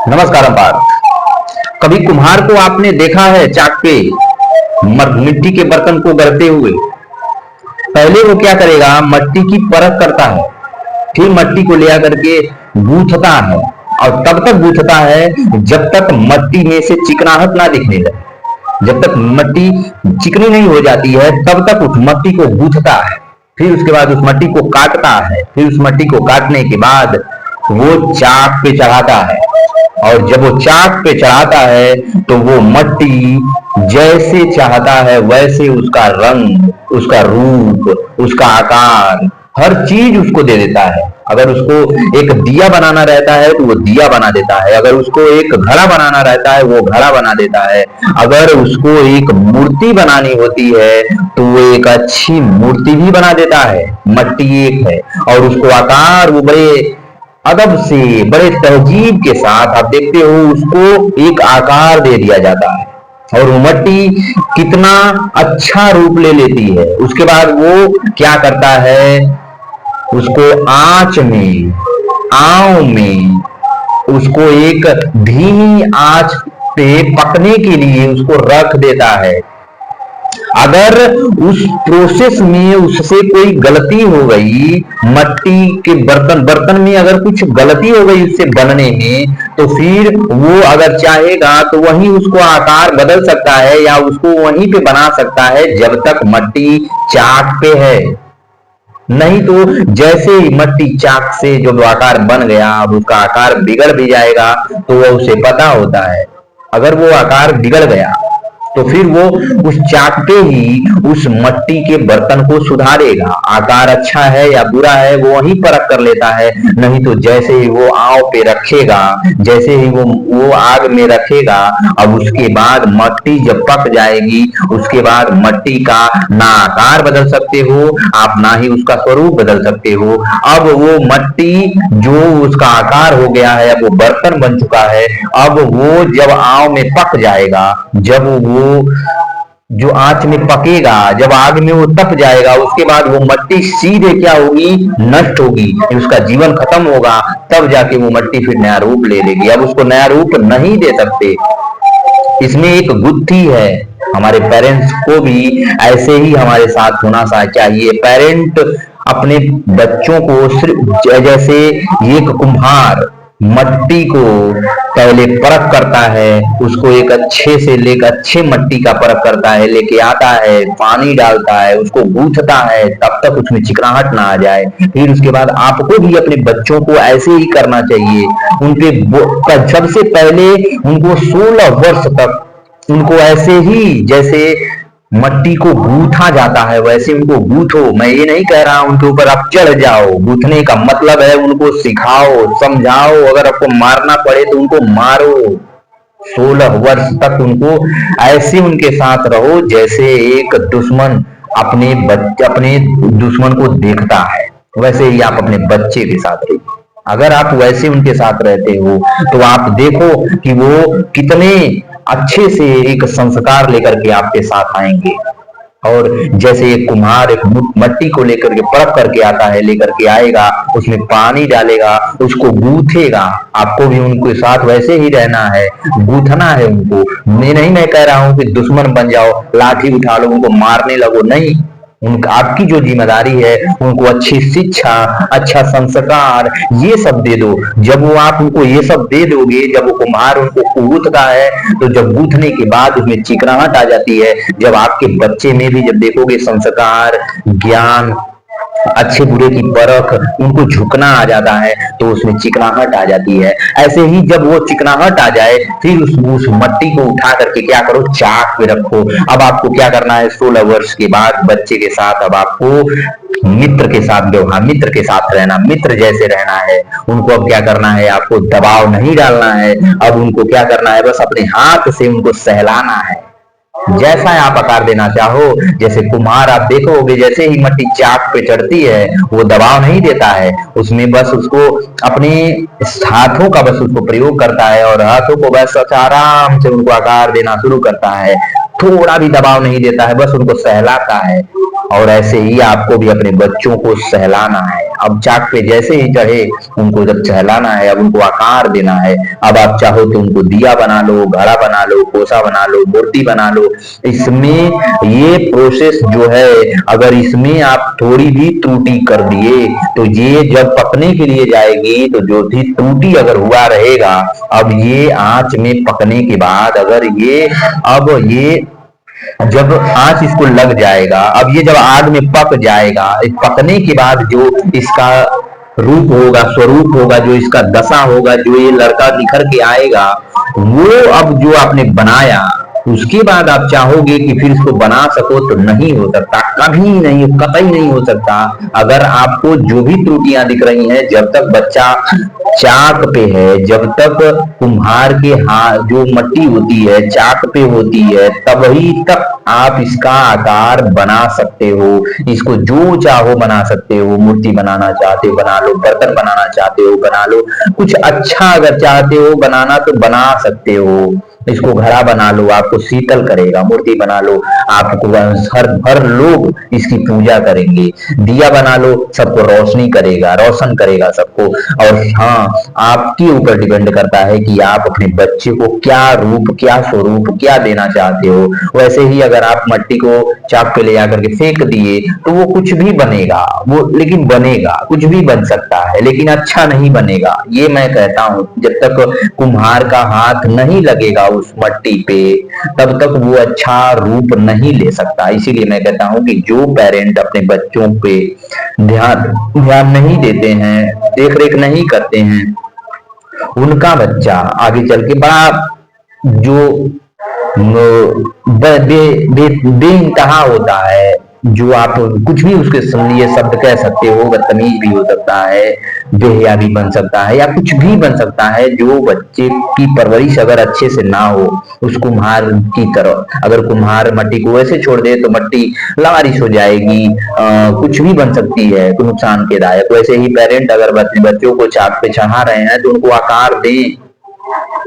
नमस्कार पार्थ। कभी कुम्हार को आपने देखा है चाक पे मिट्टी के बर्तन को गढ़ते हुए? पहले वो क्या करेगा, मट्टी की परख करता है, फिर मट्टी को ले आकर के गूंथता है, और तब तक गूंथता है जब तक मट्टी में से चिकनाहट ना दिखने लगे। जब तक मट्टी चिकनी नहीं हो जाती है तब तक उस मट्टी को गूंथता है। फिर उसके बाद उस मट्टी को काटता है, फिर उस मट्टी को काटने के बाद वो चाक पे चढ़ाता है, और जब वो चाक पे चढ़ाता है तो वो मट्टी जैसे चाहता है वैसे उसका रंग, उसका रूप, उसका आकार, हर चीज उसको दे देता है। अगर उसको एक दिया बनाना रहता है तो वो दिया बना देता है, अगर उसको एक घड़ा बनाना रहता है वो घड़ा बना देता है, अगर उसको एक मूर्ति बनानी होती है तो वो एक अच्छी मूर्ति भी बना देता है। मट्टी एक है और उसको आकार वो बड़े अदब से, बड़े तहजीब के साथ आप देखते हो उसको एक आकार दे दिया जाता है, और वो मट्टी कितना अच्छा रूप ले लेती है। उसके बाद वो क्या करता है, उसको आंच में, आंव में, उसको एक धीमी आंच पे पकने के लिए उसको रख देता है। अगर उस प्रोसेस में उससे कोई गलती हो गई, मट्टी के बर्तन में अगर कुछ गलती हो गई उससे बनने में, तो फिर वो अगर चाहेगा तो वहीं उसको आकार बदल सकता है या उसको वहीं पे बना सकता है जब तक मट्टी चाक पे है। नहीं तो जैसे ही मट्टी चाक से जो आकार बन गया, अब उसका आकार बिगड़ भी जाएगा तो वो उसे पता होता है। अगर वो आकार बिगड़ गया तो फिर वो उस चाक पे ही उस मट्टी के बर्तन को सुधारेगा। आकार अच्छा है या बुरा है वो वहीं परख कर लेता है। नहीं तो जैसे ही वो आंव पे रखेगा, जैसे ही वो आग में रखेगा, अब उसके बाद मट्टी जब पक जाएगी उसके बाद मट्टी का ना आकार बदल सकते हो आप, ना ही उसका स्वरूप बदल सकते हो। अब वो मट्टी जो उसका आकार हो गया है, अब वो बर्तन बन चुका है। अब वो जब आंव में पक जाएगा, जब वो जो आंच में पकेगा, जब आग में वो तप जाएगा, उसके बाद वो मट्टी सीधे क्या होगी, नष्ट होगी, उसका जीवन खत्म होगा। तब जाके वो मट्टी फिर नया रूप ले लेगी। अब उसको नया रूप नहीं दे सकते। इसमें एक बुद्धि है। हमारे पेरेंट्स को भी ऐसे ही हमारे साथ होना चाहिए। पेरेंट अपने बच्चों को सिर्फ जैसे एक कुम्हार मट्टी को पहले परख करता है, उसको एक अच्छे से लेकर अच्छे मट्टी का परख करता है, लेके आता है, पानी डालता है, उसको गूंथता है तब तक उसमें चिकनाहट ना आ जाए। फिर उसके बाद आपको भी अपने बच्चों को ऐसे ही करना चाहिए। उनके सबसे पहले उनको 16 वर्ष तक उनको ऐसे ही जैसे मट्टी को गूंथा जाता है वैसे उनको गूंथो। मैं ये नहीं कह रहा उनके ऊपर आप चढ़ जाओ, गूंथने का मतलब है उनको सिखाओ, समझाओ, अगर आपको मारना पड़े तो उनको मारो। 16 वर्ष तक उनको ऐसे उनके साथ रहो जैसे एक दुश्मन अपने दुश्मन को देखता है, वैसे ही आप अपने बच्चे के साथ रहिए। अगर आप वैसे उनके साथ रहते हो तो आप देखो कि वो कितने अच्छे से एक संस्कार लेकर के आपके साथ आएंगे। और जैसे एक कुम्हार एक मट्टी को लेकर के परख करके आता है, लेकर के आएगा, उसमें पानी डालेगा, उसको गूंथेगा। आपको भी उनके साथ वैसे ही रहना है, गूंथना है उनको। मैं कह रहा हूं कि दुश्मन बन जाओ, लाठी उठा लो, उनको मारने लगो, नहीं। आपकी जो जिम्मेदारी है उनको अच्छी शिक्षा, अच्छा संस्कार ये सब दे दो। जब वो आप उनको ये सब दे दोगे, जब वो कुम्हार उनको गूंथता है, तो जब गूंथने के बाद उसमें चिकनाहट आ जाती है, जब आपके बच्चे में भी जब देखोगे संस्कार, ज्ञान, अच्छे बुरे की परख, उनको झुकना आ जाता है तो उसमें चिकनाहट आ जाती है। ऐसे ही जब वो चिकनाहट आ जाए फिर उस मट्टी को उठा करके क्या करो, चाक पे रखो। अब आपको क्या करना है, 16 वर्ष के बाद बच्चे के साथ अब आपको मित्र के साथ व्यवहार, मित्र के साथ रहना, मित्र जैसे रहना है। उनको अब क्या करना है, आपको दबाव नहीं डालना है। अब उनको क्या करना है, बस अपने हाथ से उनको सहलाना है, जैसा आप आकार देना चाहो। जैसे कुम्हार आप देखोगे जैसे ही मट्टी चाक पे चढ़ती है वो दबाव नहीं देता है, उसमें बस उसको अपने हाथों का बस उसको प्रयोग करता है, और हाथों को बस आराम से उनको आकार देना शुरू करता है। थोड़ा भी दबाव नहीं देता है, बस उनको सहलाता है। और ऐसे ही आपको भी अपने बच्चों को सहलाना है। अब चाक पे जैसे ही चढ़े उनको जब चहलाना है, अब उनको आकार देना है। अब आप चाहो तो उनको दिया बना लो, घड़ा बना लो, कोसा बना लो, मूर्ति बना लो। इसमें ये प्रोसेस जो है, अगर इसमें आप थोड़ी भी त्रुटि कर दिए तो ये जब पकने के लिए जाएगी तो जो भी त्रुटि अगर हुआ रहेगा, अब ये आंच में पकने के बाद अगर ये अब ये जब आंच इसको लग जाएगा, अब ये जब आग में पक जाएगा, पकने के बाद जो इसका रूप होगा, स्वरूप होगा, जो इसका दशा होगा, जो ये लड़का निखर के आएगा, वो अब जो आपने बनाया उसके बाद आप चाहोगे कि फिर इसको बना सको तो नहीं हो सकता, कभी नहीं, कतई नहीं हो सकता। अगर आपको जो भी त्रुटियां दिख रही हैं, जब तक बच्चा चाक पे है, जब तक कुम्हार के हाथ जो मट्टी होती है चाक पे होती है, तभी तक आप इसका आकार बना सकते हो। इसको जो चाहो बना सकते हो। मूर्ति बनाना चाहते हो बना लो, बर्तन बनाना चाहते हो बना लो, कुछ अच्छा अगर चाहते हो बनाना तो बना सकते हो। इसको घड़ा बना लो, आपको शीतल करेगा। मूर्ति बना लो, आपको हर लोग इसकी पूजा करेंगे। दिया बना लो, सबको रोशनी करेगा, रोशन करेगा सबको। और हाँ, आपके ऊपर डिपेंड करता है कि आप अपने बच्चे को क्या रूप, क्या स्वरूप, क्या देना चाहते हो। वैसे ही अगर आप मट्टी को चाक पे ले जाकर के फेंक दिए तो वो कुछ भी बनेगा, वो लेकिन बनेगा, कुछ भी बन सकता है, लेकिन अच्छा नहीं बनेगा। ये मैं कहता हूं, जब तक कुम्हार का हाथ नहीं लगेगा उस मट्टी पे, तब तक वो अच्छा रूप नहीं ले सकता। इसीलिए मैं कहता हूं कि जो पेरेंट अपने बच्चों पे ध्यान ध्यान नहीं देते हैं, देख रेख नहीं करते हैं, उनका बच्चा आगे चल के बड़ा जो बेइंतहा होता है। जो आप कुछ भी उसके लिए शब्द कह सकते हो, बदतमीज भी हो सकता है, बेहया भी बन सकता है, या कुछ भी बन सकता है। जो बच्चे की परवरिश अगर अच्छे से ना हो, उस कुम्हार की तरह अगर कुम्हार मट्टी को ऐसे छोड़ दे तो मट्टी लावारिश हो जाएगी, कुछ भी बन सकती है, तो नुकसान के दायक। वैसे ही पेरेंट अगर बच्चों को चाक पे चढ़ा रहे हैं तो उनको आकार दें,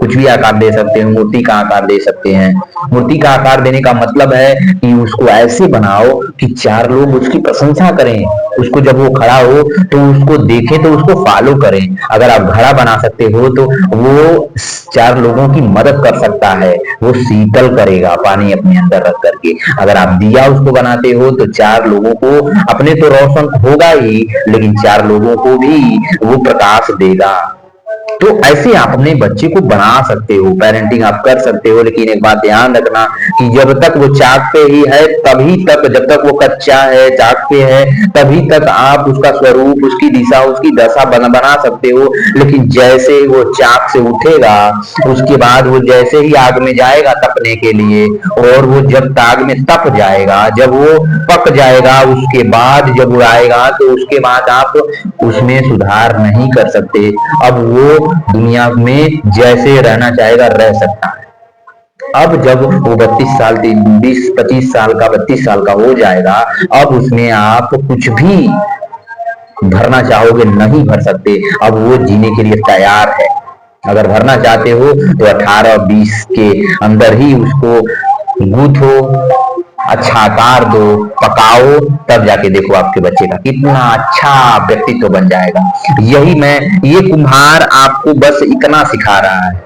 कुछ भी आकार दे सकते हैं। मूर्ति का आकार दे सकते हैं। मूर्ति का आकार देने का मतलब है कि उसको ऐसे बनाओ कि चार लोग उसकी प्रशंसा करें, उसको जब वो खड़ा हो तो उसको देखें तो उसको फॉलो करें। अगर आप घड़ा बना सकते हो तो वो चार लोगों की मदद कर सकता है, वो शीतल करेगा पानी अपने अंदर रख करके। अगर आप दिया उसको बनाते हो तो चार लोगों को, अपने तो रोशन होगा ही, लेकिन चार लोगों को भी वो प्रकाश देगा। तो ऐसे आप अपने बच्चे को बना सकते हो, पेरेंटिंग आप कर सकते हो। लेकिन एक बात ध्यान रखना कि जब तक वो चाक पे ही है तभी तक, जब तक वो कच्चा है, चाक पे है, तभी तक आप उसका स्वरूप, उसकी दिशा, उसकी दशा बना सकते हो। लेकिन जैसे वो चाक से उठेगा, उसके बाद वो जैसे ही आग में जाएगा तपने के लिए, और वो जब आग में तप जाएगा, जब वो पक जाएगा, उसके बाद जब उड़ाएगा तो उसके बाद आप उसमें सुधार नहीं कर सकते। अब वो दुनिया में जैसे रहना चाहेगा रह सकता है। अब जब वो 32 साल, 20-25 साल का, 32 साल का हो जाएगा, अब उसमें आप कुछ भी भरना चाहोगे नहीं भर सकते। अब वो जीने के लिए तैयार है। अगर भरना चाहते हो तो 18-20 के अंदर ही उसको गूथो, अच्छा आकार दो, पकाओ, तब जाके देखो आपके बच्चे का कितना अच्छा व्यक्तित्व बन जाएगा। ये कुम्हार आपको बस इतना सिखा रहा है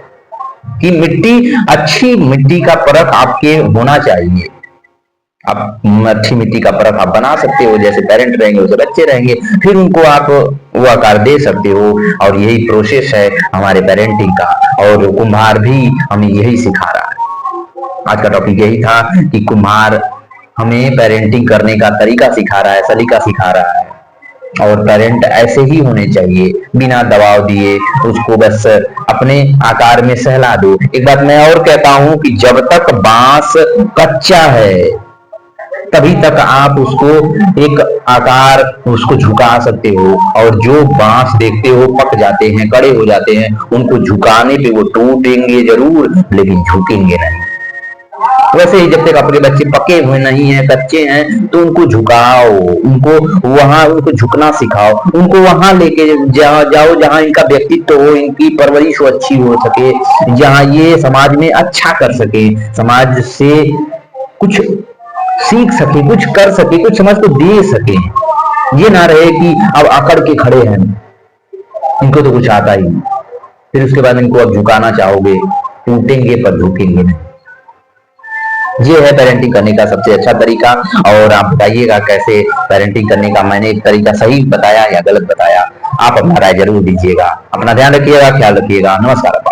कि अच्छी मिट्टी का परख आपके होना चाहिए। आप अच्छी मिट्टी का परख आप बना सकते हो, जैसे पेरेंट रहेंगे वैसे बच्चे रहेंगे, फिर उनको आप वो आकार दे सकते हो। और यही प्रोसेस है हमारे पेरेंटिंग का, और कुम्हार भी हमें यही सिखा रहा है। आज का टॉपिक यही था कि कुम्हार हमें पेरेंटिंग करने का तरीका सिखा रहा है, सलीका सिखा रहा है। और पेरेंट ऐसे ही होने चाहिए, बिना दबाव दिए उसको बस अपने आकार में सहला दो। एक बात मैं और कहता हूं कि जब तक बांस कच्चा है तभी तक आप उसको एक आकार उसको झुका सकते हो, और जो बांस देखते हो पक जाते हैं, कड़े हो जाते हैं, उनको झुकाने पे वो टूटेंगे जरूर लेकिन झुकेंगे नहीं। वैसे ही जब तक आपके बच्चे पके हुए नहीं है, कच्चे हैं, तो उनको झुकाओ, उनको झुकना सिखाओ, उनको वहां लेके जाओ जहां इनका व्यक्तित्व हो, इनकी परवरिश अच्छी हो सके, जहां ये समाज में अच्छा कर सके, समाज से कुछ सीख सके, कुछ कर सके, कुछ समाज को दे सके। ये ना रहे कि अब अकड़ के खड़े हैं, इनको तो कुछ आता ही नहीं, फिर उसके बाद इनको अब झुकाना चाहोगे, टूटेंगे पर झुकेंगे नहीं। ये है पेरेंटिंग करने का सबसे अच्छा तरीका। और आप बताइएगा कैसे पेरेंटिंग करने का मैंने एक तरीका सही बताया या गलत बताया। आप अपना राय जरूर दीजिएगा। अपना ध्यान रखिएगा, ख्याल रखिएगा। नमस्कार।